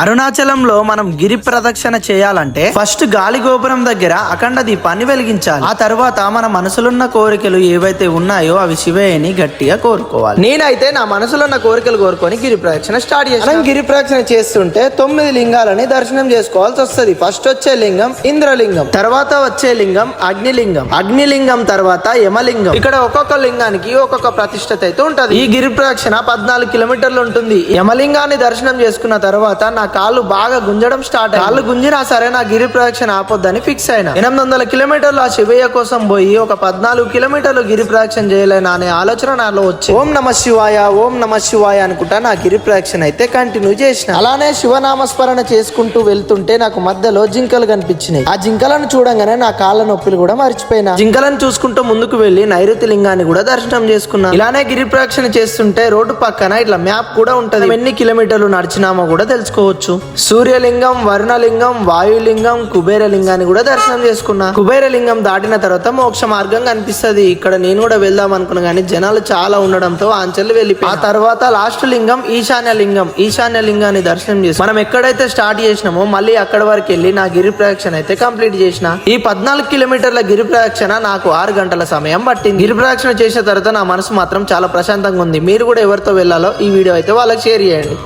అరుణాచలంలో మనం గిరి ప్రదక్షిణ చేయాలంటే ఫస్ట్ గాలి గోపురం దగ్గర అఖండ దీపాన్ని వెలిగించాలి. ఆ తర్వాత మన మనసులున్న కోరికలు ఏవైతే ఉన్నాయో అవి శివయ్యని గట్టిగా కోరుకోవాలి. నేనైతే నా మనసులో ఉన్న కోరికలు కోరుకొని గిరి ప్రదక్షిణ స్టార్ట్ చేస్తాను. గిరి ప్రదక్షిణ చేస్తుంటే 9 లింగాలని దర్శనం చేసుకోవాల్సి వస్తుంది. ఫస్ట్ వచ్చే లింగం ఇంద్రలింగం, తర్వాత వచ్చే లింగం అగ్నిలింగం, అగ్నిలింగం తర్వాత యమలింగం. ఇక్కడ ఒక్కొక్క లింగానికి ఒక్కొక్క ప్రతిష్టత అయితే ఉంటది. ఈ గిరి ప్రదక్షిణ 14 కిలోమీటర్లు ఉంటుంది. యమలింగాన్ని దర్శనం చేసుకున్న తర్వాత నా కాళ్ళు బాగా గుంజడం స్టార్ట్ అయ్యి కాళ్ళు గుంజినా సరే నా గిరి ప్రదక్షిణ ఆపొద్దని ఫిక్స్ అయినా. 800 కిలోమీటర్లు ఆ శివయ్య కోసం పోయి ఒక 14 కిలోమీటర్లు గిరి ప్రదక్షిణ చేయలేనా అనే ఆలోచన నాలో వచ్చి ఓం నమ శివాయ ఓం నమ శివాయ అనుకుంటా నా గిరి ప్రదక్షిణ అయితే కంటిన్యూ చేసిన. అలానే శివనామస్మరణ చేసుకుంటూ వెళ్తుంటే నాకు మధ్యలో జింకలు కనిపించినాయి. ఆ జింకలను చూడంగానే నా కాళ్ళ నొప్పులు కూడా మర్చిపోయినా. జింకలను చూసుకుంటూ ముందుకు వెళ్లి నైరుతి లింగాన్ని కూడా దర్శనం చేసుకున్నా. ఇలానే గిరి ప్రదక్షిణ చేస్తుంటే రోడ్డు పక్కన ఇట్లా మ్యాప్ కూడా ఉంటది. ఎన్ని కిలోమీటర్లు నడిచినామో కూడా తెలుసుకోవచ్చు. సూర్యలింగం, వర్ణలింగం, వాయులింగం, కుబేరలింగాన్ని కూడా దర్శనం చేసుకున్నా. కుబేరలింగం దాటిన తర్వాత మోక్ష మార్గం కనిపిస్తుంది. ఇక్కడ నేను కూడా వెళ్దాం అనుకున్నా కానీ జనాలు చాలా ఉండడంతో ఆంచల్ వెళ్ళిపోయి. ఆ తర్వాత లాస్ట్ లింగం ఈశాన్య లింగం. ఈశాన్య లింగాన్ని దర్శనం చేసి మనం ఎక్కడైతే స్టార్ట్ చేసినామో మళ్ళీ అక్కడ వరకు వెళ్ళి నా గిరి ప్రదక్షిణ అయితే కంప్లీట్ చేసిన. ఈ 14 కిలోమీటర్ల గిరి ప్రదక్షిణ నాకు 6 గంటల సమయం పట్టింది. గిరి ప్రదక్షిణ చేసిన తర్వాత నా మనసు మాత్రం చాలా ప్రశాంతంగా ఉంది. మీరు కూడా ఎవరితో వెళ్ళాలో ఈ వీడియో అయితే వాళ్ళకి షేర్ చేయండి.